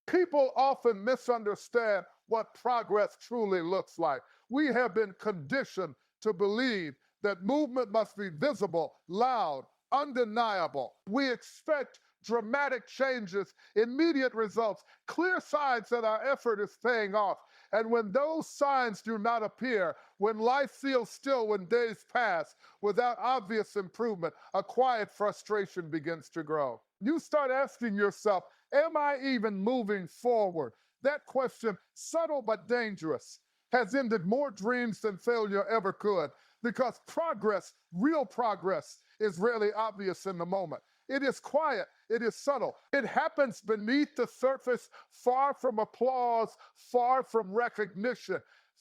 People often misunderstand what progress truly looks like. We have been conditioned to believe that movement must be visible, loud, undeniable. We expect dramatic changes, immediate results, clear signs that our effort is paying off. And when those signs do not appear, when life feels still, when days pass without obvious improvement, a quiet frustration begins to grow. You start asking yourself, am I even moving forward? That question, subtle but dangerous, has ended more dreams than failure ever could because progress, real progress, is rarely obvious in the moment. It is quiet, it is subtle. It happens beneath the surface, far from applause, far from recognition.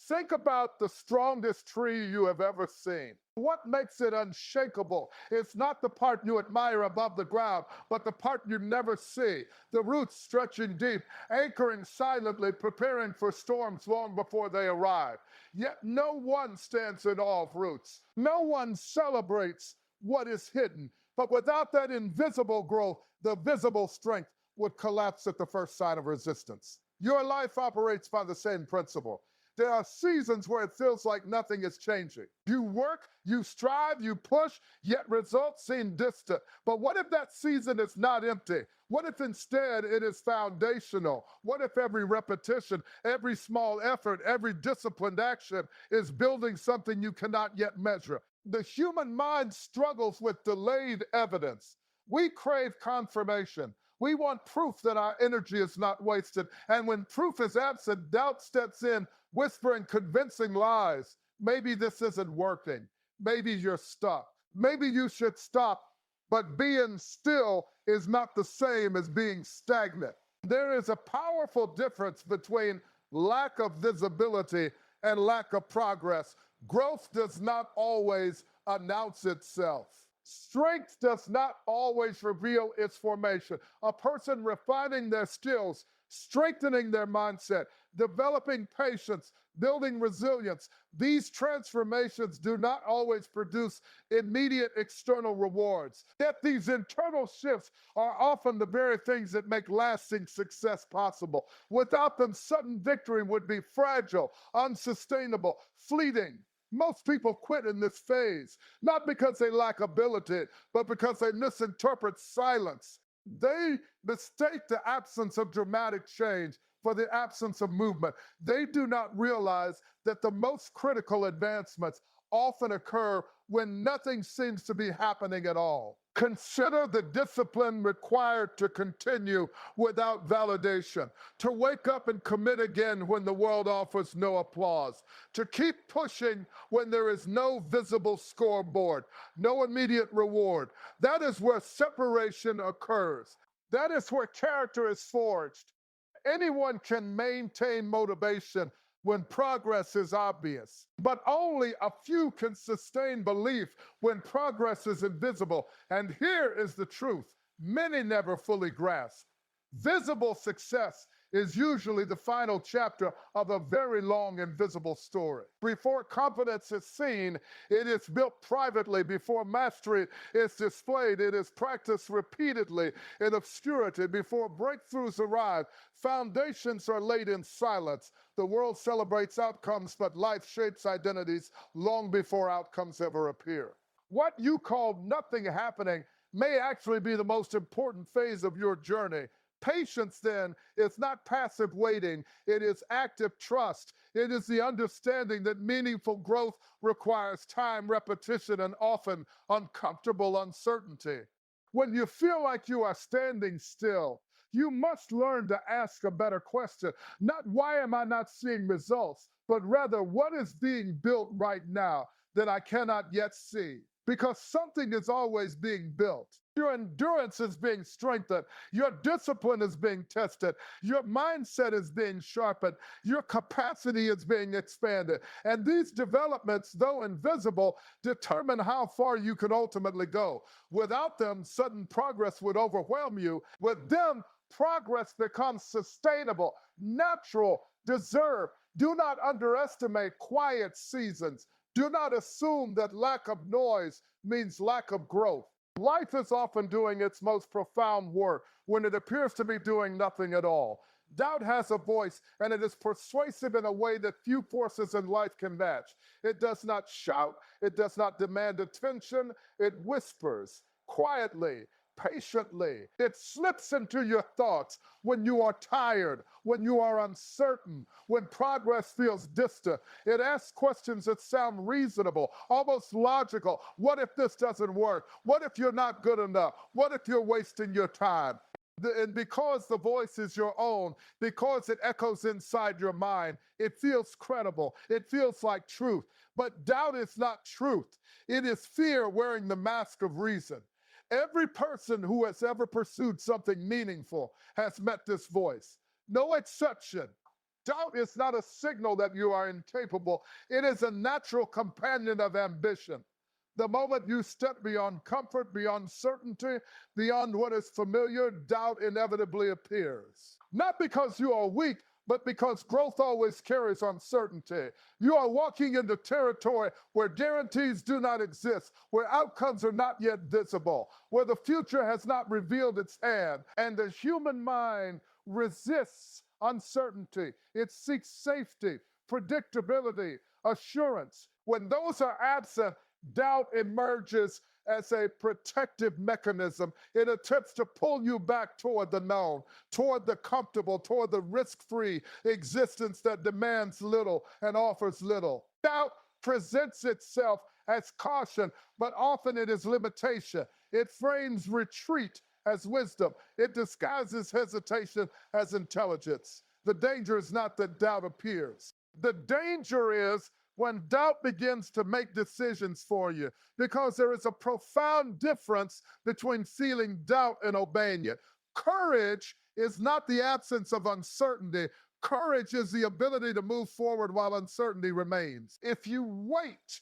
Think about the strongest tree you have ever seen. What makes it unshakable? It's not the part you admire above the ground, but the part you never see. The roots stretching deep, anchoring silently, preparing for storms long before they arrive. Yet no one stands in awe of roots. No one celebrates what is hidden. But without that invisible growth, the visible strength would collapse at the first sign of resistance. Your life operates by the same principle. There are seasons where it feels like nothing is changing. You work, you strive, you push, yet results seem distant. But what if that season is not empty? What if instead it is foundational? What if every repetition, every small effort, every disciplined action is building something you cannot yet measure? The human mind struggles with delayed evidence. We crave confirmation. We want proof that our energy is not wasted. And when proof is absent, doubt steps in, whispering convincing lies. Maybe this isn't working. Maybe you're stuck. Maybe you should stop. But being still is not the same as being stagnant. There is a powerful difference between lack of visibility and lack of progress. Growth does not always announce itself. Strength does not always reveal its formation. A person refining their skills, strengthening their mindset, developing patience, building resilience, these transformations do not always produce immediate external rewards. Yet these internal shifts are often the very things that make lasting success possible. Without them, sudden victory would be fragile, unsustainable, fleeting. Most people quit in this phase, not because they lack ability, but because they misinterpret silence. They mistake the absence of dramatic change for the absence of movement. They do not realize that the most critical advancements often occur when nothing seems to be happening at all. Consider the discipline required to continue without validation, to wake up and commit again when the world offers no applause, to keep pushing when there is no visible scoreboard, no immediate reward. That is where separation occurs. That is where character is forged. Anyone can maintain motivation when progress is obvious, but only a few can sustain belief when progress is invisible. And here is the truth many never fully grasp. Visible success is usually the final chapter of a very long invisible story. Before confidence is seen, it is built privately. Before mastery is displayed, it is practiced repeatedly in obscurity. Before breakthroughs arrive, foundations are laid in silence. The world celebrates outcomes, but life shapes identities long before outcomes ever appear. What you call nothing happening may actually be the most important phase of your journey. Patience, then, is not passive waiting. It is active trust. It is the understanding that meaningful growth requires time, repetition, and often uncomfortable uncertainty. When you feel like you are standing still, you must learn to ask a better question. Not why am I not seeing results, but rather what is being built right now that I cannot yet see? Because something is always being built. Your endurance is being strengthened. Your discipline is being tested. Your mindset is being sharpened. Your capacity is being expanded. And these developments, though invisible, determine how far you can ultimately go. Without them, sudden progress would overwhelm you. With them, progress becomes sustainable, natural, deserved. Do not underestimate quiet seasons. Do not assume that lack of noise means lack of growth. Life is often doing its most profound work when it appears to be doing nothing at all. Doubt has a voice, and it is persuasive in a way that few forces in life can match. It does not shout, it does not demand attention, it whispers quietly, patiently. It slips into your thoughts when you are tired, when you are uncertain, when progress feels distant. It asks questions that sound reasonable, almost logical. What if this doesn't work? What if you're not good enough? What if you're wasting your time? And because the voice is your own, because it echoes inside your mind, it feels credible. It feels like truth. But doubt is not truth. It is fear wearing the mask of reason. Every person who has ever pursued something meaningful has met this voice. No exception. Doubt is not a signal that you are incapable. It is a natural companion of ambition. The moment you step beyond comfort, beyond certainty, beyond what is familiar, doubt inevitably appears. Not because you are weak, but because growth always carries uncertainty. You are walking into territory where guarantees do not exist, where outcomes are not yet visible, where the future has not revealed its hand, and the human mind resists uncertainty. It seeks safety, predictability, assurance. When those are absent, doubt emerges as a protective mechanism. It attempts to pull you back toward the known, toward the comfortable, toward the risk-free existence that demands little and offers little. Doubt presents itself as caution, but often it is limitation. It frames retreat as wisdom. It disguises hesitation as intelligence. The danger is not that doubt appears. The danger is when doubt begins to make decisions for you, because there is a profound difference between feeling doubt and obeying it. Courage is not the absence of uncertainty. Courage is the ability to move forward while uncertainty remains. If you wait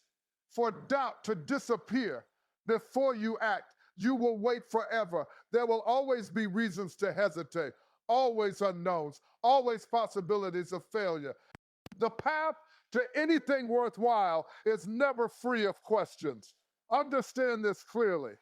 for doubt to disappear before you act, you will wait forever. There will always be reasons to hesitate, always unknowns, always possibilities of failure. The path to anything worthwhile is never free of questions. Understand this clearly.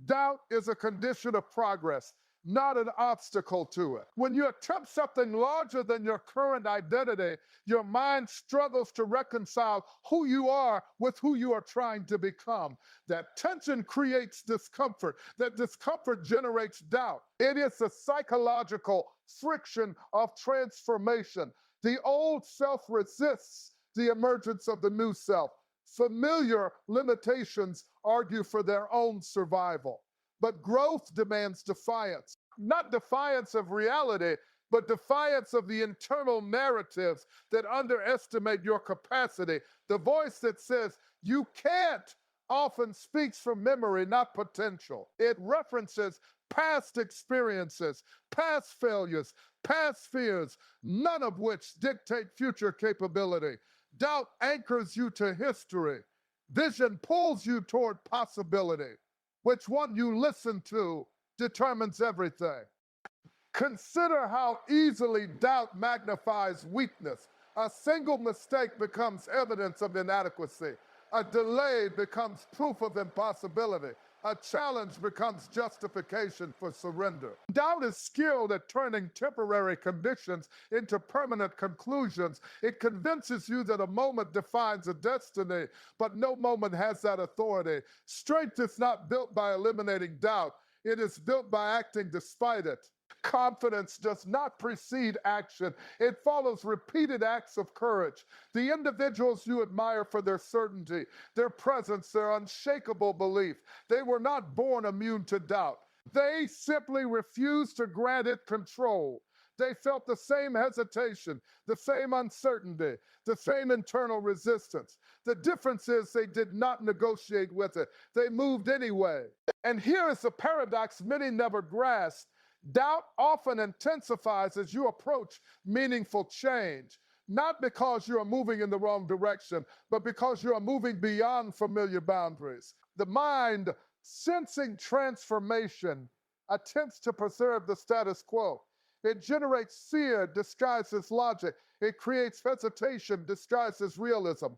Doubt is a condition of progress, not an obstacle to it. When you attempt something larger than your current identity, your mind struggles to reconcile who you are with who you are trying to become. That tension creates discomfort. That discomfort generates doubt. It is the psychological friction of transformation. The old self resists the emergence of the new self. Familiar limitations argue for their own survival. But growth demands defiance, not defiance of reality, but defiance of the internal narratives that underestimate your capacity. The voice that says, you can't, often speaks from memory, not potential. It references past experiences, past failures, past fears, none of which dictate future capability. Doubt anchors you to history. Vision pulls you toward possibility. Which one you listen to determines everything. Consider how easily doubt magnifies weakness. A single mistake becomes evidence of inadequacy. A delay becomes proof of impossibility. A challenge becomes justification for surrender. Doubt is skilled at turning temporary convictions into permanent conclusions. It convinces you that a moment defines a destiny, but no moment has that authority. Strength is not built by eliminating doubt. It is built by acting despite it. Confidence does not precede action. It follows repeated acts of courage. The individuals you admire for their certainty, their presence, their unshakable belief, they were not born immune to doubt. They simply refused to grant it control. They felt the same hesitation, the same uncertainty, the same internal resistance. The difference is they did not negotiate with it. They moved anyway. And here is the paradox many never grasp. Doubt often intensifies as you approach meaningful change, not because you are moving in the wrong direction, but because you are moving beyond familiar boundaries. The mind, sensing transformation, attempts to preserve the status quo. It generates fear disguised as logic. It creates hesitation disguised as realism.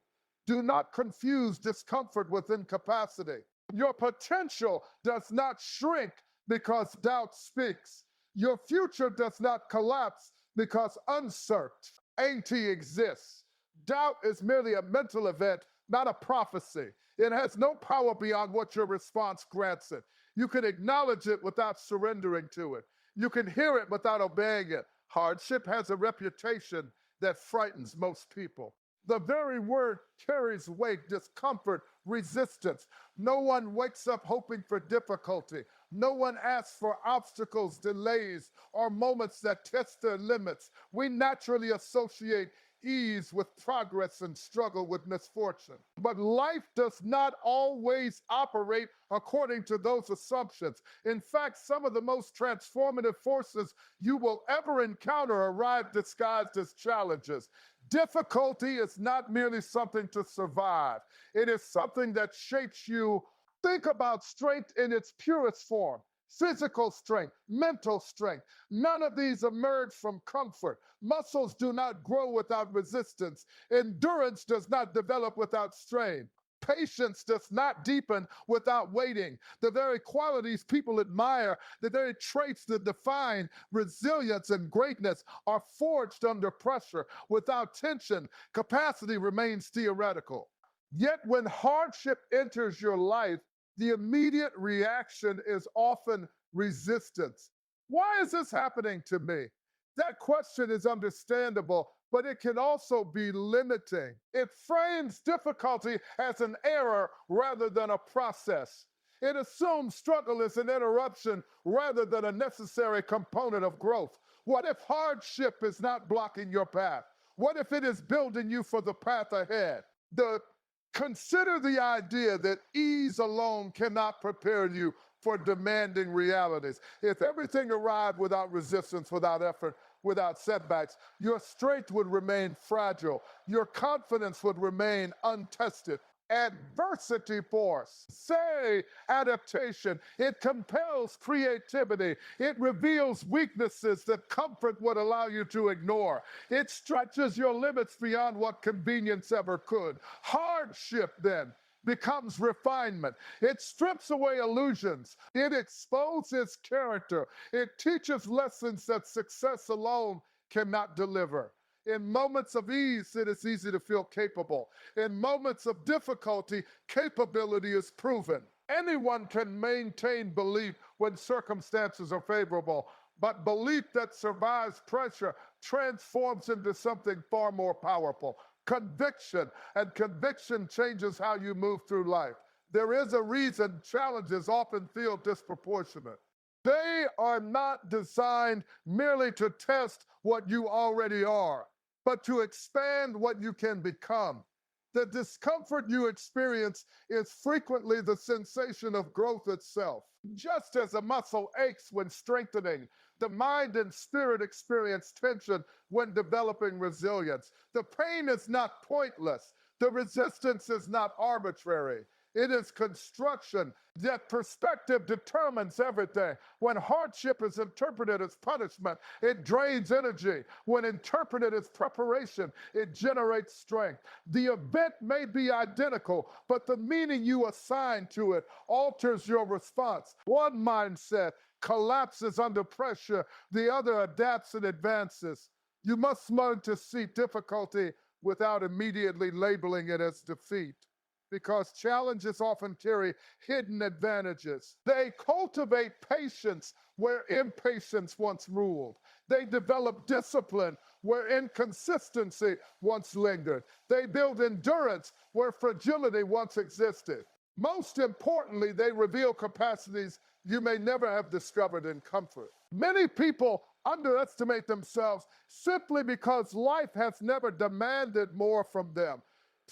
Do not confuse discomfort with incapacity. Your potential does not shrink because doubt speaks. Your future does not collapse because uncertainty exists. Doubt is merely a mental event, not a prophecy. It has no power beyond what your response grants it. You can acknowledge it without surrendering to it. You can hear it without obeying it. Hardship has a reputation that frightens most people. The very word carries weight, discomfort, resistance. No one wakes up hoping for difficulty. No one asks for obstacles, delays, or moments that test their limits. We naturally associate ease with progress and struggle with misfortune. But life does not always operate according to those assumptions. In fact, some of the most transformative forces you will ever encounter arrive disguised as challenges. Difficulty is not merely something to survive, it is something that shapes you. Think about strength in its purest form. Physical strength, mental strength. None of these emerge from comfort. Muscles do not grow without resistance. Endurance does not develop without strain. Patience does not deepen without waiting. The very qualities people admire, the very traits that define resilience and greatness are forged under pressure. Without tension, capacity remains theoretical. Yet when hardship enters your life, the immediate reaction is often resistance. Why is this happening to me? That question is understandable, but it can also be limiting. It frames difficulty as an error rather than a process. It assumes struggle is an interruption rather than a necessary component of growth. What if hardship is not blocking your path? What if it is building you for the path ahead? Consider the idea that ease alone cannot prepare you for demanding realities. If everything arrived without resistance, without effort, without setbacks, your strength would remain fragile. Your confidence would remain untested. Adversity force, say adaptation. It compels creativity. It reveals weaknesses that comfort would allow you to ignore. It stretches your limits beyond what convenience ever could. Hardship, then, becomes refinement. It strips away illusions. It exposes character. It teaches lessons that success alone cannot deliver. In moments of ease, it is easy to feel capable. In moments of difficulty, capability is proven. Anyone can maintain belief when circumstances are favorable, but belief that survives pressure transforms into something far more powerful. Conviction, and conviction changes how you move through life. There is a reason challenges often feel disproportionate. They are not designed merely to test what you already are, but to expand what you can become. The discomfort you experience is frequently the sensation of growth itself. Just as a muscle aches when strengthening, the mind and spirit experience tension when developing resilience. The pain is not pointless. The resistance is not arbitrary. It is construction. That perspective determines everything. When hardship is interpreted as punishment, it drains energy. When interpreted as preparation, it generates strength. The event may be identical, but the meaning you assign to it alters your response. One mindset collapses under pressure, the other adapts and advances. You must learn to see difficulty without immediately labeling it as defeat, because challenges often carry hidden advantages. They cultivate patience where impatience once ruled. They develop discipline where inconsistency once lingered. They build endurance where fragility once existed. Most importantly, they reveal capacities you may never have discovered in comfort. Many people underestimate themselves simply because life has never demanded more from them.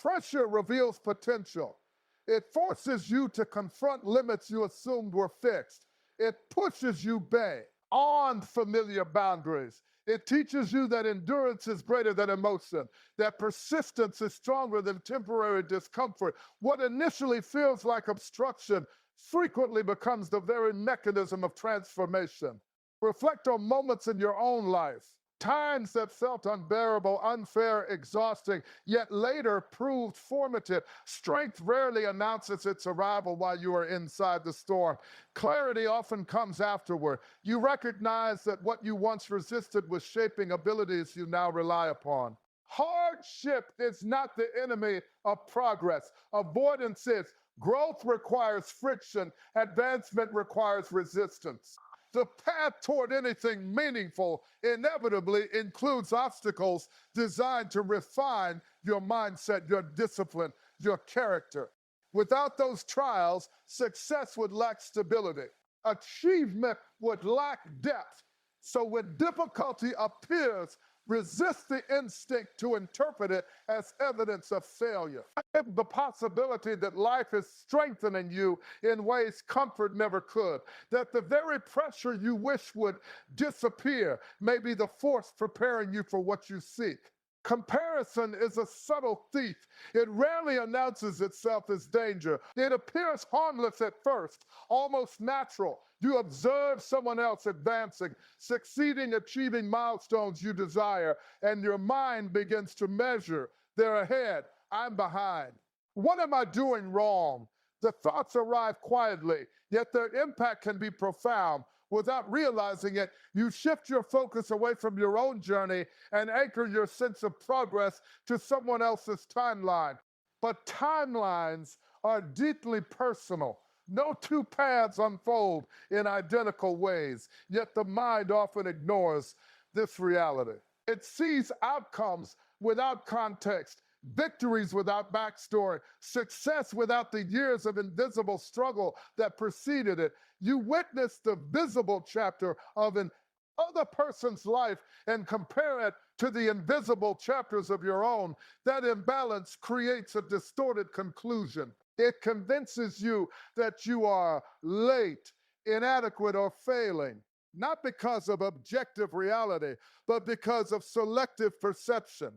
Pressure reveals potential. It forces you to confront limits you assumed were fixed. It pushes you beyond familiar boundaries. It teaches you that endurance is greater than emotion, that persistence is stronger than temporary discomfort. What initially feels like obstruction frequently becomes the very mechanism of transformation. Reflect on moments in your own life Times that felt unbearable, unfair, exhausting, yet later proved formative. Strength rarely announces its arrival while you are inside the storm. Clarity often comes afterward. You recognize that what you once resisted was shaping abilities you now rely upon. Hardship is not the enemy of progress. Avoidance is. Growth requires friction, advancement requires resistance. The path toward anything meaningful inevitably includes obstacles designed to refine your mindset, your discipline, your character. Without those trials, success would lack stability. Achievement would lack depth. So when difficulty appears, resist the instinct to interpret it as evidence of failure. The possibility that life is strengthening you in ways comfort never could, that the very pressure you wish would disappear may be the force preparing you for what you seek. Comparison is a subtle thief. It rarely announces itself as danger. It appears harmless at first, almost natural. You observe someone else advancing, succeeding, achieving milestones you desire, and your mind begins to measure. They're ahead, I'm behind. What am I doing wrong? The thoughts arrive quietly, yet their impact can be profound. Without realizing it, you shift your focus away from your own journey and anchor your sense of progress to someone else's timeline. But timelines are deeply personal. No two paths unfold in identical ways, yet the mind often ignores this reality. It sees outcomes without context, victories without backstory, success without the years of invisible struggle that preceded it. You witness the visible chapter of an other person's life and compare it to the invisible chapters of your own. That imbalance creates a distorted conclusion. It convinces you that you are late, inadequate, or failing, not because of objective reality, but because of selective perception.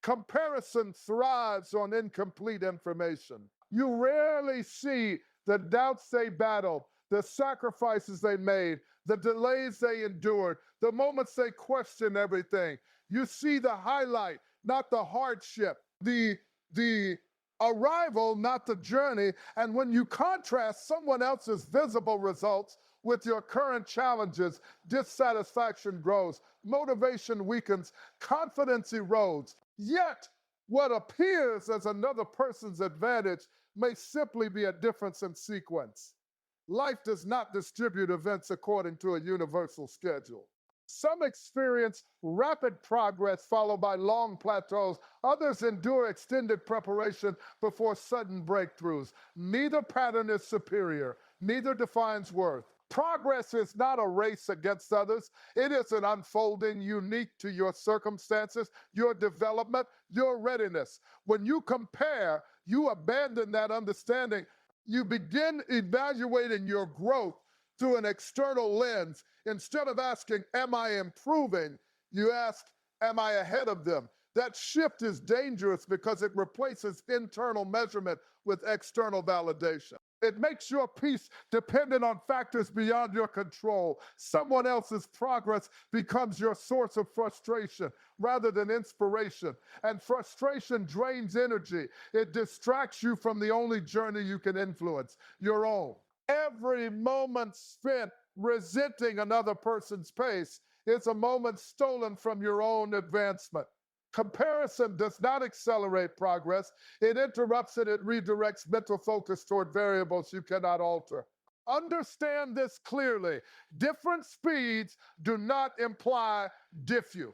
Comparison thrives on incomplete information. You rarely see the doubts they battled, the sacrifices they made, the delays they endured, the moments they questioned everything. You see the highlight, not the hardship, the arrival, not the journey. And when you contrast someone else's visible results with your current challenges, dissatisfaction grows, motivation weakens, confidence erodes. Yet, what appears as another person's advantage may simply be a difference in sequence. Life does not distribute events according to a universal schedule. Some experience rapid progress followed by long plateaus. Others endure extended preparation before sudden breakthroughs. Neither pattern is superior, neither defines worth. Progress is not a race against others. It is an unfolding unique to your circumstances, your development, your readiness. When you compare, you abandon that understanding. You begin evaluating your growth through an external lens. Instead of asking, am I improving? You ask, am I ahead of them? That shift is dangerous because it replaces internal measurement with external validation. It makes your peace dependent on factors beyond your control. Someone else's progress becomes your source of frustration rather than inspiration. And frustration drains energy. It distracts you from the only journey you can influence, your own. Every moment spent resenting another person's pace is a moment stolen from your own advancement. Comparison does not accelerate progress. It interrupts it. It redirects mental focus toward variables you cannot alter. Understand this clearly. Different speeds do not imply diffuse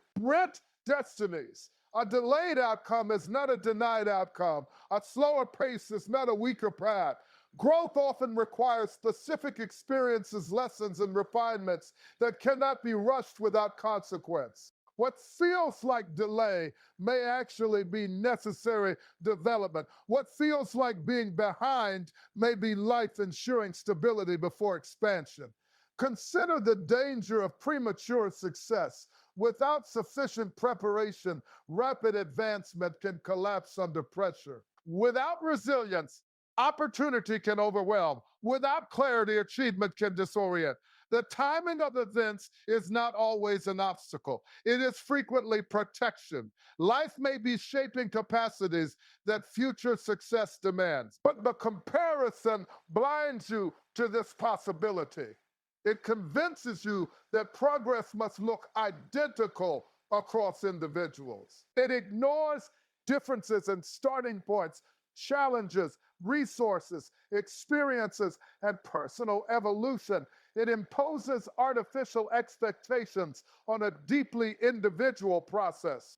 destinies. A delayed outcome is not a denied outcome. A slower pace is not a weaker path. Growth often requires specific experiences, lessons, and refinements that cannot be rushed without consequence. What feels like delay may actually be necessary development. What feels like being behind may be life ensuring stability before expansion. Consider the danger of premature success. Without sufficient preparation, rapid advancement can collapse under pressure. Without resilience, opportunity can overwhelm. Without clarity, achievement can disorient. The timing of events is not always an obstacle. It is frequently protection. Life may be shaping capacities that future success demands, but the comparison blinds you to this possibility. It convinces you that progress must look identical across individuals. It ignores differences in starting points, challenges, resources, experiences, and personal evolution. It imposes artificial expectations on a deeply individual process.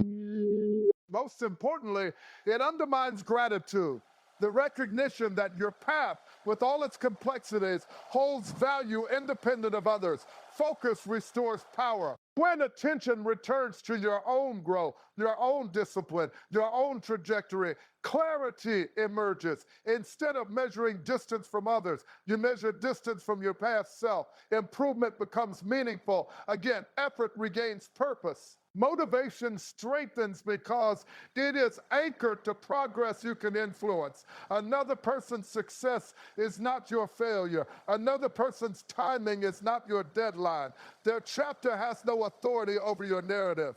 Most importantly, it undermines gratitude, the recognition that your path, with all its complexities, holds value independent of others. Focus restores power. When attention returns to your own growth, your own discipline, your own trajectory, clarity emerges. Instead of measuring distance from others, you measure distance from your past self. Improvement becomes meaningful. Again, effort regains purpose. Motivation strengthens because it is anchored to progress you can influence. Another person's success is not your failure. Another person's timing is not your deadline. Their chapter has no authority over your narrative.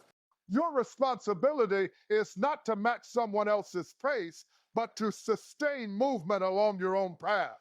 Your responsibility is not to match someone else's pace, but to sustain movement along your own path.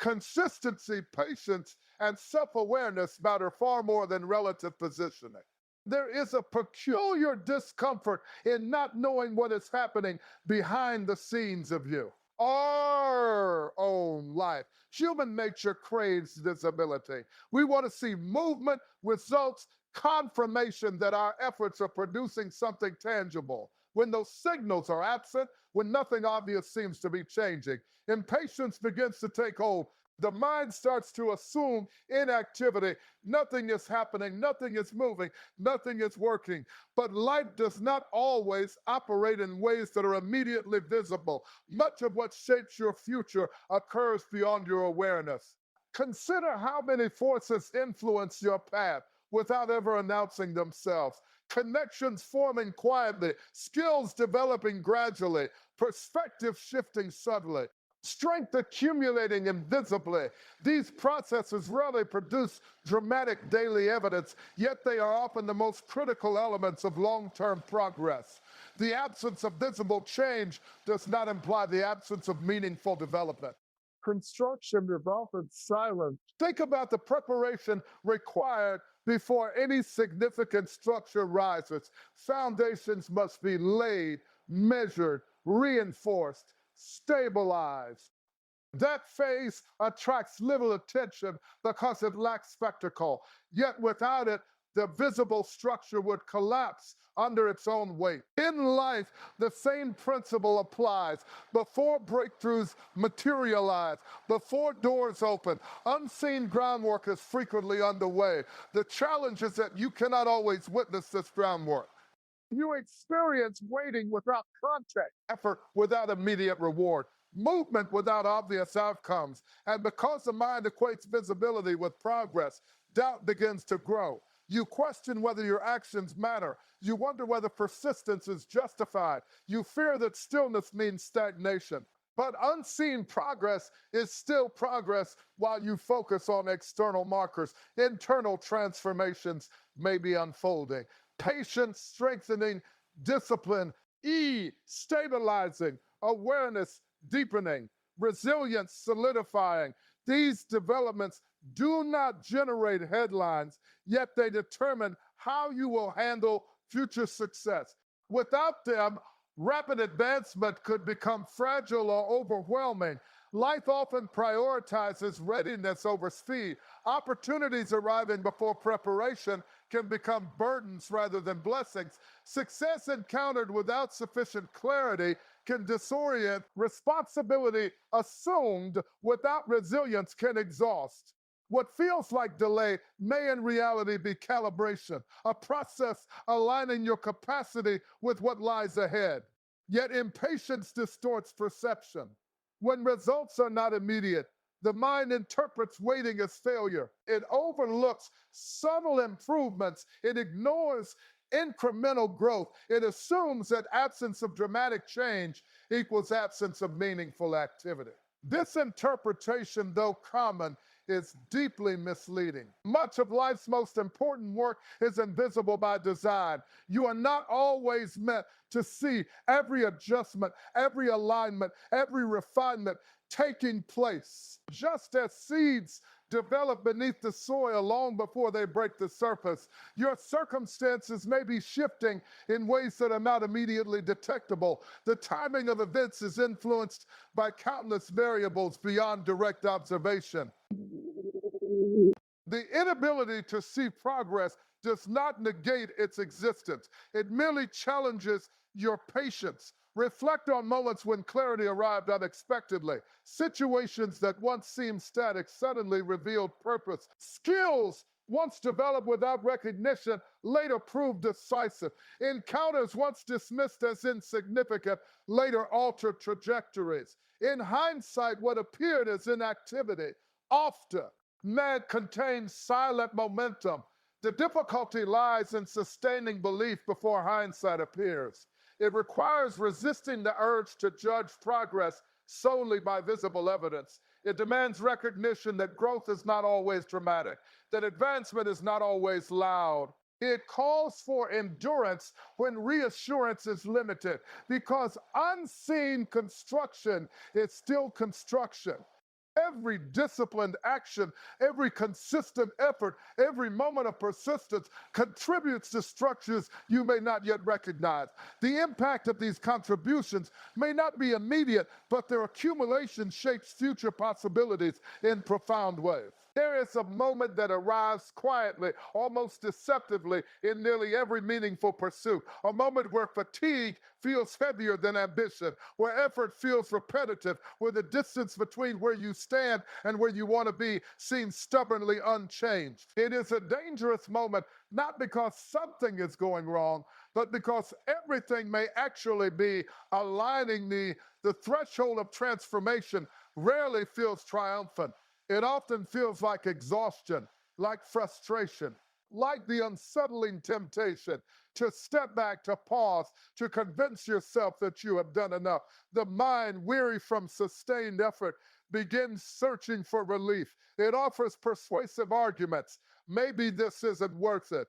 Consistency, patience, and self-awareness matter far more than relative positioning. There is a peculiar discomfort in not knowing what is happening behind the scenes of you. Our own life. Human nature craves visibility. We want to see movement, results, confirmation that our efforts are producing something tangible. When those signals are absent, when nothing obvious seems to be changing, impatience begins to take hold. The mind starts to assume inactivity. Nothing is happening, nothing is moving, nothing is working. But life does not always operate in ways that are immediately visible. Much of what shapes your future occurs beyond your awareness. Consider how many forces influence your path without ever announcing themselves. Connections forming quietly, skills developing gradually, perspective shifting subtly, strength accumulating invisibly. These processes rarely produce dramatic daily evidence, yet they are often the most critical elements of long-term progress. The absence of visible change does not imply the absence of meaningful development. Construction is often silent. Think about the preparation required before any significant structure rises. Foundations must be laid, measured, reinforced, stabilized. That phase attracts little attention because it lacks spectacle. Yet without it, the visible structure would collapse under its own weight. In life, the same principle applies. Before breakthroughs materialize, before doors open, unseen groundwork is frequently underway. The challenge is that you cannot always witness this groundwork. You experience waiting without context, effort without immediate reward, movement without obvious outcomes. And because the mind equates visibility with progress, doubt begins to grow. You question whether your actions matter. You wonder whether persistence is justified. You fear that stillness means stagnation. But unseen progress is still progress while you focus on external markers. Internal transformations may be unfolding. Patience strengthening, discipline, stabilizing, awareness deepening, resilience solidifying. These developments do not generate headlines, yet they determine how you will handle future success. Without them, rapid advancement could become fragile or overwhelming. Life often prioritizes readiness over speed. Opportunities arriving before preparation can become burdens rather than blessings. Success encountered without sufficient clarity can disorient. Responsibility assumed without resilience can exhaust. What feels like delay may in reality be calibration, a process aligning your capacity with what lies ahead. Yet impatience distorts perception. When results are not immediate, the mind interprets waiting as failure. It overlooks subtle improvements. It ignores incremental growth. It assumes that absence of dramatic change equals absence of meaningful activity. This interpretation, though common, is deeply misleading. Much of life's most important work is invisible by design. You are not always meant to see every adjustment, every alignment, every refinement taking place. Just as seeds develop beneath the soil long before they break the surface, your circumstances may be shifting in ways that are not immediately detectable. The timing of events is influenced by countless variables beyond direct observation. The inability to see progress does not negate its existence. It merely challenges your patience. Reflect on moments when clarity arrived unexpectedly. Situations that once seemed static suddenly revealed purpose. Skills once developed without recognition later proved decisive. Encounters once dismissed as insignificant later altered trajectories. In hindsight, what appeared as inactivity often contains silent momentum. The difficulty lies in sustaining belief before hindsight appears. It requires resisting the urge to judge progress solely by visible evidence. It demands recognition that growth is not always dramatic, that advancement is not always loud. It calls for endurance when reassurance is limited, because unseen construction is still construction. Every disciplined action, every consistent effort, every moment of persistence contributes to structures you may not yet recognize. The impact of these contributions may not be immediate, but their accumulation shapes future possibilities in profound ways. There is a moment that arrives quietly, almost deceptively, in nearly every meaningful pursuit. A moment where fatigue feels heavier than ambition, where effort feels repetitive, where the distance between where you stand and where you want to be seems stubbornly unchanged. It is a dangerous moment, not because something is going wrong, but because everything may actually be aligning. The threshold of transformation rarely feels triumphant. It often feels like exhaustion, like frustration, like the unsettling temptation to step back, to pause, to convince yourself that you have done enough. The mind, weary from sustained effort, begins searching for relief. It offers persuasive arguments. Maybe this isn't worth it.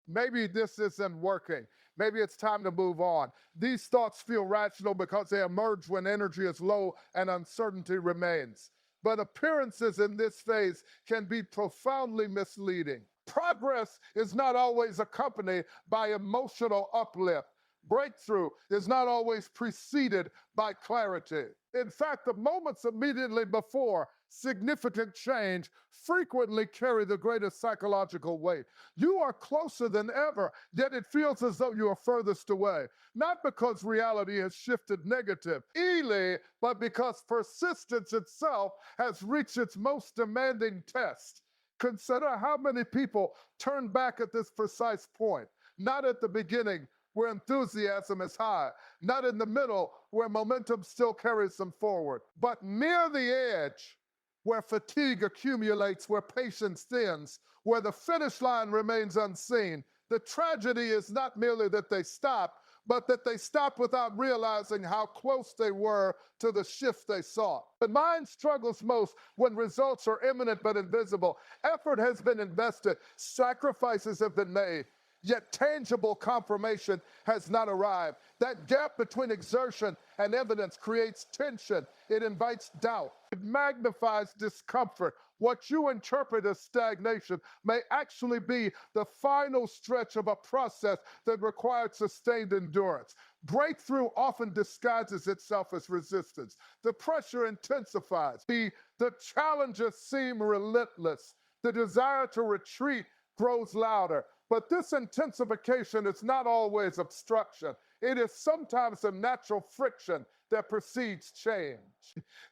Maybe this isn't working. Maybe it's time to move on. These thoughts feel rational because they emerge when energy is low and uncertainty remains. But appearances in this phase can be profoundly misleading. Progress is not always accompanied by emotional uplift. Breakthrough is not always preceded by clarity. In fact, the moments immediately before significant change frequently carry the greatest psychological weight. You are closer than ever, yet it feels as though you are furthest away. Not because reality has shifted negatively, but because persistence itself has reached its most demanding test. Consider how many people turn back at this precise point, not at the beginning, where enthusiasm is high, not in the middle, where momentum still carries them forward, but near the edge, where fatigue accumulates, where patience thins, where the finish line remains unseen. The tragedy is not merely that they stop, but that they stopped without realizing how close they were to the shift they sought. The mind struggles most when results are imminent but invisible. Effort has been invested, sacrifices have been made, yet tangible confirmation has not arrived. That gap between exertion and evidence creates tension. It invites doubt. It magnifies discomfort. What you interpret as stagnation may actually be the final stretch of a process that required sustained endurance. Breakthrough often disguises itself as resistance. The pressure intensifies. The challenges seem relentless. The desire to retreat grows louder. But this intensification is not always obstruction. It is sometimes a natural friction that precedes change.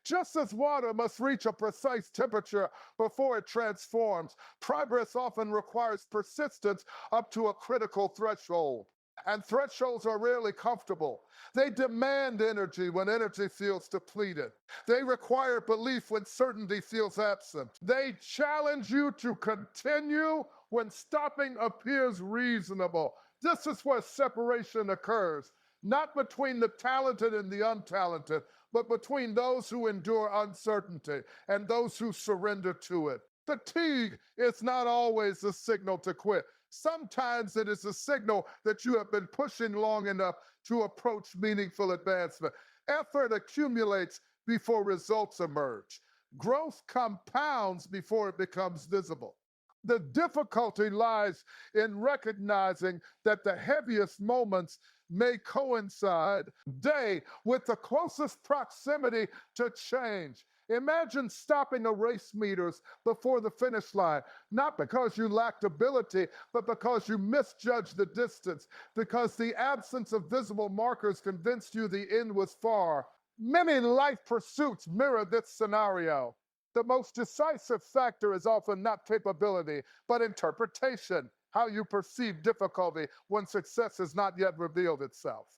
Just as water must reach a precise temperature before it transforms, progress often requires persistence up to a critical threshold. And thresholds are rarely comfortable. They demand energy when energy feels depleted. They require belief when certainty feels absent. They challenge you to continue when stopping appears reasonable. This is where separation occurs, not between the talented and the untalented, but between those who endure uncertainty and those who surrender to it. Fatigue is not always a signal to quit. Sometimes it is a signal that you have been pushing long enough to approach meaningful advancement. Effort accumulates before results emerge. Growth compounds before it becomes visible. The difficulty lies in recognizing that the heaviest moments may coincide day with the closest proximity to change. Imagine stopping the race meters before the finish line, not because you lacked ability, but because you misjudged the distance, because the absence of visible markers convinced you the end was far. Many life pursuits mirror this scenario. The most decisive factor is often not capability, but interpretation, how you perceive difficulty when success has not yet revealed itself.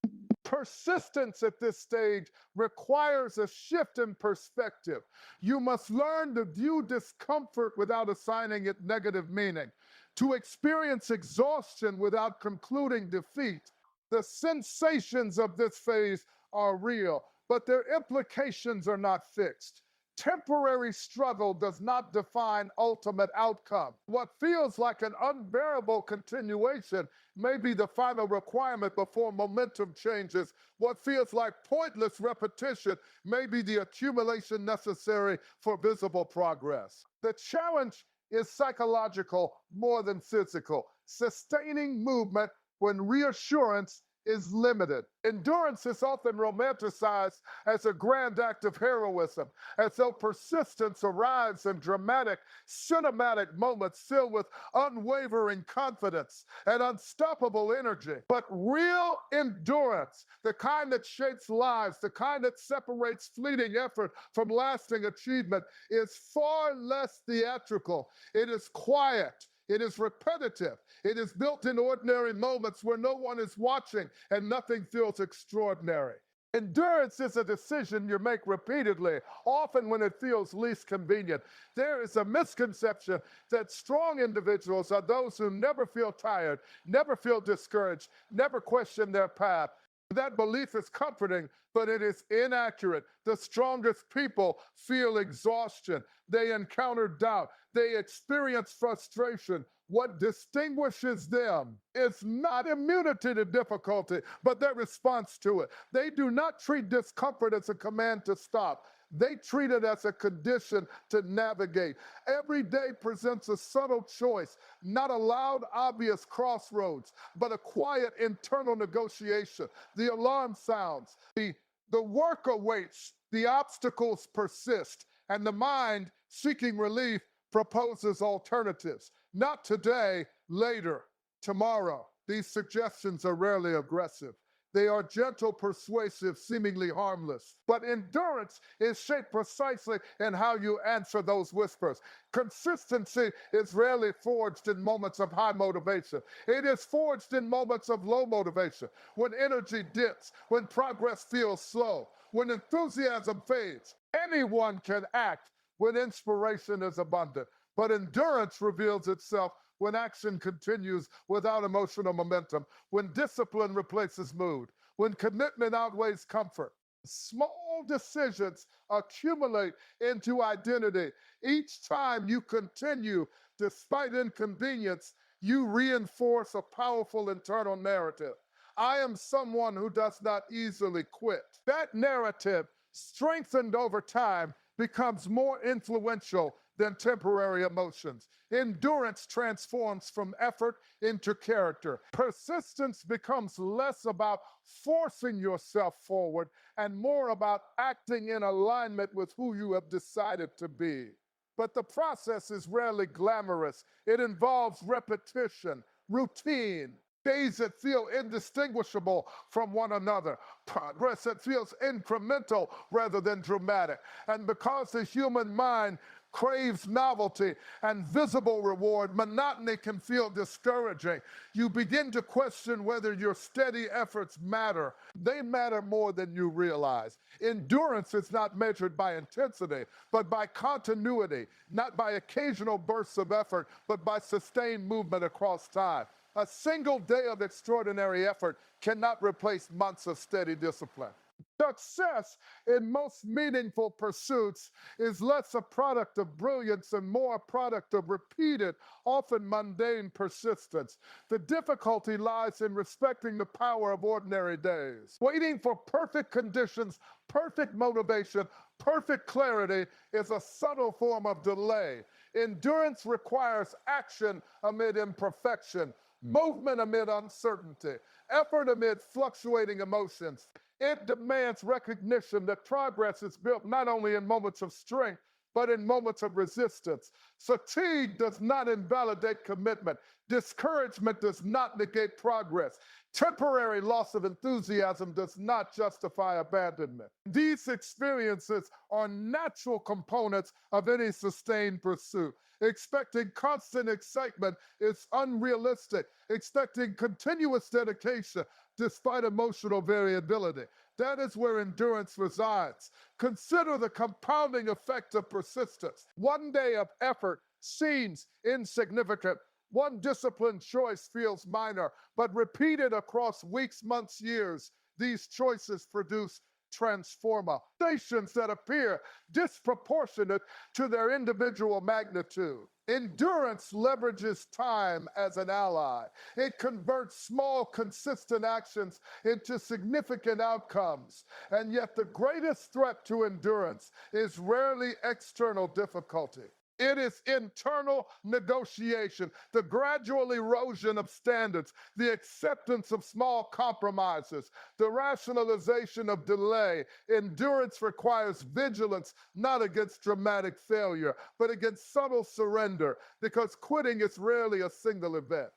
Persistence at this stage requires a shift in perspective. You must learn to view discomfort without assigning it negative meaning, to experience exhaustion without concluding defeat. The sensations of this phase are real, but their implications are not fixed. Temporary struggle does not define ultimate outcome. What feels like an unbearable continuation may be the final requirement before momentum changes. What feels like pointless repetition may be the accumulation necessary for visible progress. The challenge is psychological more than physical. Sustaining movement when reassurance is limited. Endurance is often romanticized as a grand act of heroism, as though persistence arrives in dramatic, cinematic moments filled with unwavering confidence and unstoppable energy. But real endurance, the kind that shapes lives, the kind that separates fleeting effort from lasting achievement, is far less theatrical. It is quiet. It is repetitive. It is built in ordinary moments where no one is watching and nothing feels extraordinary. Endurance is a decision you make repeatedly, often when it feels least convenient. There is a misconception that strong individuals are those who never feel tired, never feel discouraged, never question their path. That belief is comforting, but it is inaccurate. The strongest people feel exhaustion. They encounter doubt. They experience frustration. What distinguishes them is not immunity to difficulty, but their response to it. They do not treat discomfort as a command to stop. They treat it as a condition to navigate. Every day presents a subtle choice, not a loud, obvious crossroads, but a quiet internal negotiation. The alarm sounds, the work awaits, the obstacles persist, and the mind, seeking relief, proposes alternatives. Not today, later, tomorrow. These suggestions are rarely aggressive. They are gentle, persuasive, seemingly harmless. But endurance is shaped precisely in how you answer those whispers. Consistency is rarely forged in moments of high motivation. It is forged in moments of low motivation, when energy dips, when progress feels slow, when enthusiasm fades. Anyone can act when inspiration is abundant, but endurance reveals itself when action continues without emotional momentum, when discipline replaces mood, when commitment outweighs comfort. Small decisions accumulate into identity. Each time you continue, despite inconvenience, you reinforce a powerful internal narrative. I am someone who does not easily quit. That narrative, strengthened over time, becomes more influential than temporary emotions. Endurance transforms from effort into character. Persistence becomes less about forcing yourself forward and more about acting in alignment with who you have decided to be. But the process is rarely glamorous. It involves repetition, routine, days that feel indistinguishable from one another, progress that feels incremental rather than dramatic. And because the human mind craves novelty and visible reward, monotony can feel discouraging. You begin to question whether your steady efforts matter. They matter more than you realize. Endurance is not measured by intensity, but by continuity, not by occasional bursts of effort, but by sustained movement across time. A single day of extraordinary effort cannot replace months of steady discipline. Success in most meaningful pursuits is less a product of brilliance and more a product of repeated, often mundane persistence. The difficulty lies in respecting the power of ordinary days. Waiting for perfect conditions, perfect motivation, perfect clarity is a subtle form of delay. Endurance requires action amid imperfection, movement amid uncertainty, effort amid fluctuating emotions. It demands recognition that progress is built not only in moments of strength, but in moments of resistance. Fatigue does not invalidate commitment. Discouragement does not negate progress. Temporary loss of enthusiasm does not justify abandonment. These experiences are natural components of any sustained pursuit. Expecting constant excitement is unrealistic. Expecting continuous dedication despite emotional variability. That is where endurance resides. Consider the compounding effect of persistence. One day of effort seems insignificant. One disciplined choice feels minor, but repeated across weeks, months, years, these choices produce transformations that appear disproportionate to their individual magnitude. Endurance leverages time as an ally. It converts small, consistent actions into significant outcomes. And yet, the greatest threat to endurance is rarely external difficulty. It is internal negotiation, the gradual erosion of standards, the acceptance of small compromises, the rationalization of delay. Endurance requires vigilance, not against dramatic failure, but against subtle surrender, because quitting is rarely a single event.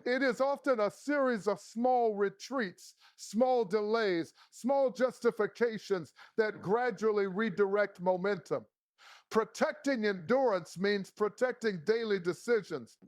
It is often a series of small retreats, small delays, small justifications that gradually redirect momentum. Protecting endurance means protecting daily decisions.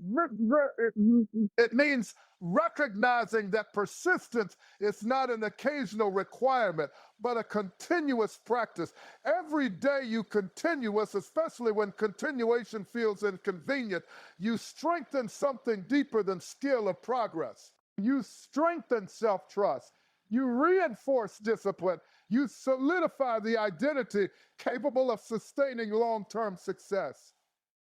It means recognizing that persistence is not an occasional requirement, but a continuous practice. Every day you continuous, especially when continuation feels inconvenient, you strengthen something deeper than skill or progress. You strengthen self-trust. You reinforce discipline. You solidify the identity capable of sustaining long-term success.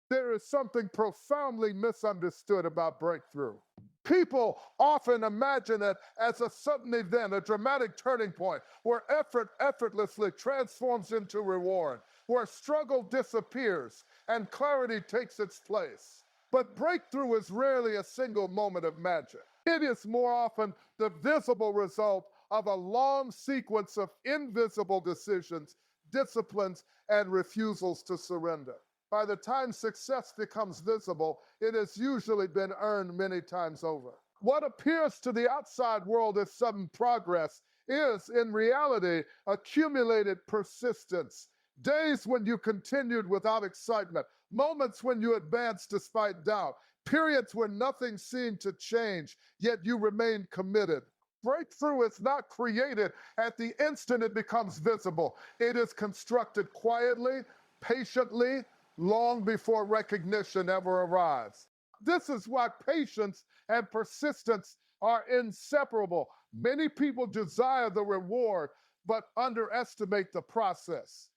There is something profoundly misunderstood about breakthrough. People often imagine it as a sudden event, a dramatic turning point, where effort effortlessly transforms into reward, where struggle disappears and clarity takes its place. But breakthrough is rarely a single moment of magic. It is more often the visible result of a long sequence of invisible decisions, disciplines, and refusals to surrender. By the time success becomes visible, it has usually been earned many times over. What appears to the outside world as sudden progress is, in reality, accumulated persistence. Days when you continued without excitement, moments when you advanced despite doubt, periods when nothing seemed to change, yet you remained committed. Breakthrough is not created at the instant it becomes visible. It is constructed quietly, patiently, long before recognition ever arrives. This is why patience and persistence are inseparable. Many people desire the reward, but underestimate the process.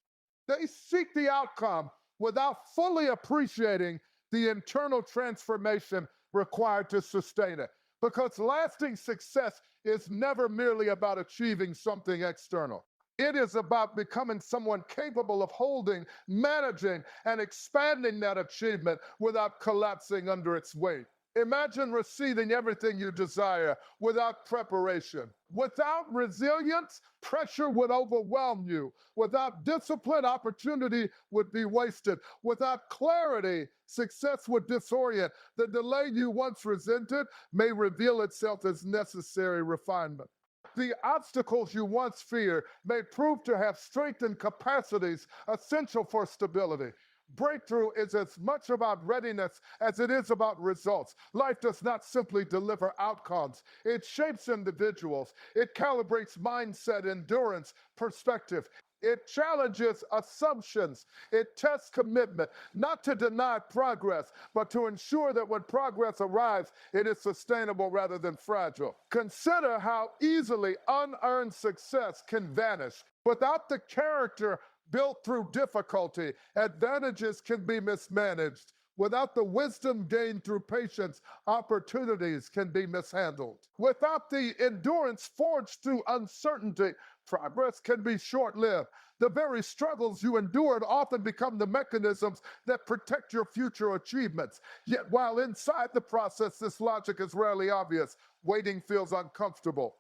They seek the outcome without fully appreciating the internal transformation required to sustain it. Because lasting success is never merely about achieving something external. It is about becoming someone capable of holding, managing, and expanding that achievement without collapsing under its weight. Imagine receiving everything you desire without preparation. Without resilience, pressure would overwhelm you. Without discipline, opportunity would be wasted. Without clarity, success would disorient. The delay you once resented may reveal itself as necessary refinement. The obstacles you once feared may prove to have strengthened capacities essential for stability. Breakthrough is as much about readiness as it is about results. Life does not simply deliver outcomes, it shapes individuals. It calibrates mindset, endurance, perspective. It challenges assumptions. It tests commitment, not to deny progress, but to ensure that when progress arrives, it is sustainable rather than fragile. Consider how easily unearned success can vanish. Without the character built through difficulty, advantages can be mismanaged. Without the wisdom gained through patience, opportunities can be mishandled. Without the endurance forged through uncertainty, progress can be short lived. The very struggles you endured often become the mechanisms that protect your future achievements. Yet, while inside the process, this logic is rarely obvious. Waiting feels uncomfortable.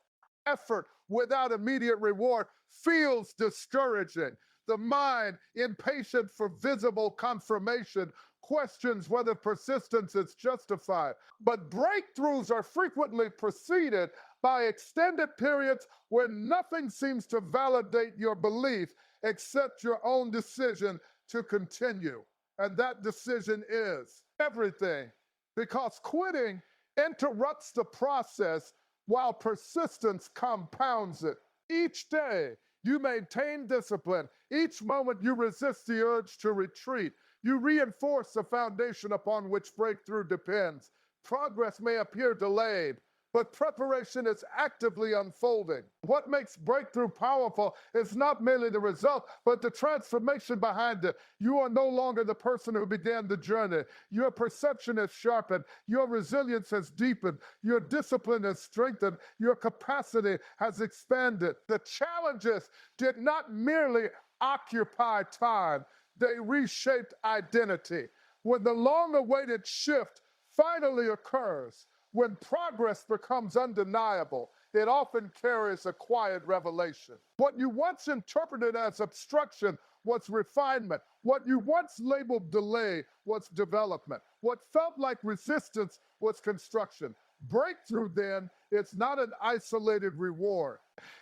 Effort without immediate reward feels discouraging. The mind, impatient for visible confirmation, questions whether persistence is justified. But breakthroughs are frequently preceded by extended periods where nothing seems to validate your belief except your own decision to continue. And that decision is everything, because quitting interrupts the process while persistence compounds it. Each day, you maintain discipline. Each moment, you resist the urge to retreat. You reinforce the foundation upon which breakthrough depends. Progress may appear delayed, but preparation is actively unfolding. What makes breakthrough powerful is not merely the result, but the transformation behind it. You are no longer the person who began the journey. Your perception has sharpened. Your resilience has deepened. Your discipline has strengthened. Your capacity has expanded. The challenges did not merely occupy time, they reshaped identity. When the long-awaited shift finally occurs, when progress becomes undeniable, it often carries a quiet revelation. What you once interpreted as obstruction was refinement. What you once labeled delay was development. What felt like resistance was construction. Breakthrough, then, is not an isolated reward.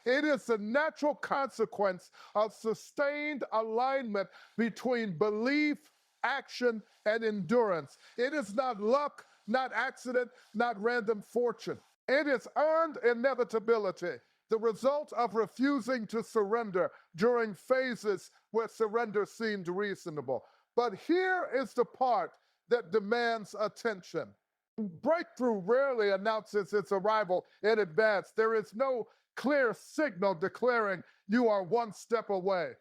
It is a natural consequence of sustained alignment between belief, action, and endurance. It is not luck, not accident, not random fortune. It is earned inevitability, the result of refusing to surrender during phases where surrender seemed reasonable. But here is the part that demands attention. Breakthrough rarely announces its arrival in advance. There is no clear signal declaring you are one step away.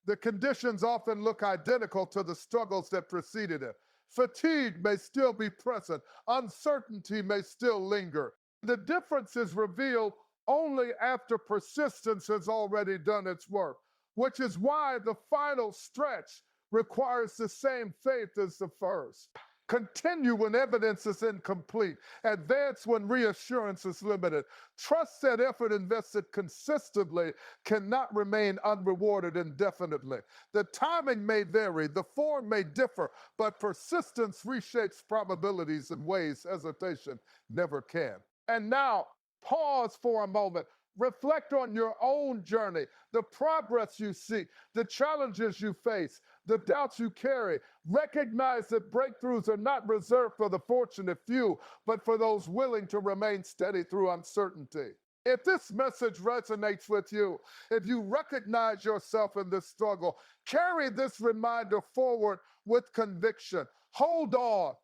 The conditions often look identical to the struggles that preceded it. Fatigue may still be present. Uncertainty may still linger. The difference is revealed only after persistence has already done its work, which is why the final stretch requires the same faith as the first. Continue when evidence is incomplete. Advance when reassurance is limited. Trust that effort invested consistently cannot remain unrewarded indefinitely. The timing may vary, the form may differ, but persistence reshapes probabilities in ways hesitation never can. And now, pause for a moment. Reflect on your own journey, the progress you see, the challenges you face, the doubts you carry. Recognize that breakthroughs are not reserved for the fortunate few, but for those willing to remain steady through uncertainty. If this message resonates with you, if you recognize yourself in this struggle, carry this reminder forward with conviction. Hold on.